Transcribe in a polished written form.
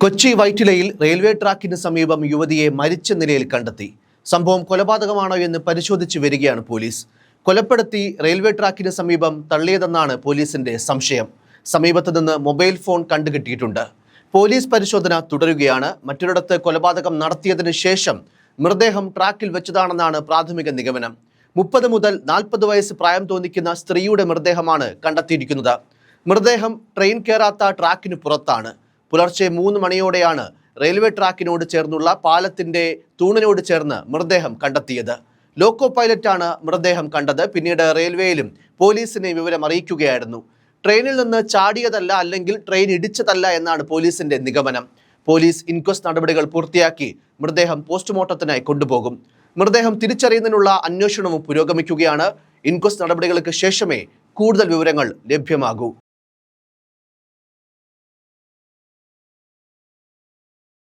Kochi വൈറ്റിലയിൽ railway ട്രാക്കിന് സമീപം യുവതിയെ മരിച്ച നിലയിൽ കണ്ടെത്തി. സംഭവം കൊലപാതകമാണോ എന്ന് പരിശോധിച്ചു വരികയാണ് പോലീസ്. കൊലപ്പെടുത്തി റെയിൽവേ ട്രാക്കിന് സമീപം തള്ളിയതെന്നാണ് പോലീസിന്റെ സംശയം. സമീപത്ത് നിന്ന് മൊബൈൽ ഫോൺ കണ്ടുകിട്ടിയിട്ടുണ്ട്. പോലീസ് പരിശോധന തുടരുകയാണ്. മറ്റൊരിടത്ത് കൊലപാതകം നടത്തിയതിനു ശേഷം മൃതദേഹം ട്രാക്കിൽ വെച്ചതാണെന്നാണ് പ്രാഥമിക നിഗമനം. 30 മുതൽ 40 വയസ്സ് പ്രായം തോന്നിക്കുന്ന സ്ത്രീയുടെ മൃതദേഹമാണ് കണ്ടെത്തിയിരിക്കുന്നത്. മൃതദേഹം ട്രെയിൻ കയറാത്ത ട്രാക്കിന് പുറത്താണ്. പുലർച്ചെ 3 മണിയോടെയാണ് റെയിൽവേ ട്രാക്കിനോട് ചേർന്നുള്ള പാലത്തിന്റെ തൂണിനോട് ചേർന്ന് മൃതദേഹം കണ്ടെത്തിയത്. ലോക്കോ പൈലറ്റാണ് മൃതദേഹം കണ്ടത്. പിന്നീട് റെയിൽവേയിലും പോലീസിനെ വിവരം അറിയിക്കുകയായിരുന്നു. ട്രെയിനിൽ നിന്ന് ചാടിയതല്ല, അല്ലെങ്കിൽ ട്രെയിൻ ഇടിച്ചതല്ല എന്നാണ് പോലീസിന്റെ നിഗമനം. പോലീസ് ഇൻക്വസ്റ്റ് നടപടികൾ പൂർത്തിയാക്കി മൃതദേഹം പോസ്റ്റ്മോർട്ടത്തിനായി കൊണ്ടുപോകും. മൃതദേഹം തിരിച്ചറിയുന്നതിനുള്ള അന്വേഷണവും പുരോഗമിക്കുകയാണ്. ഇൻക്വസ്റ്റ് നടപടികൾക്ക് ശേഷമേ കൂടുതൽ വിവരങ്ങൾ ലഭ്യമാകൂ.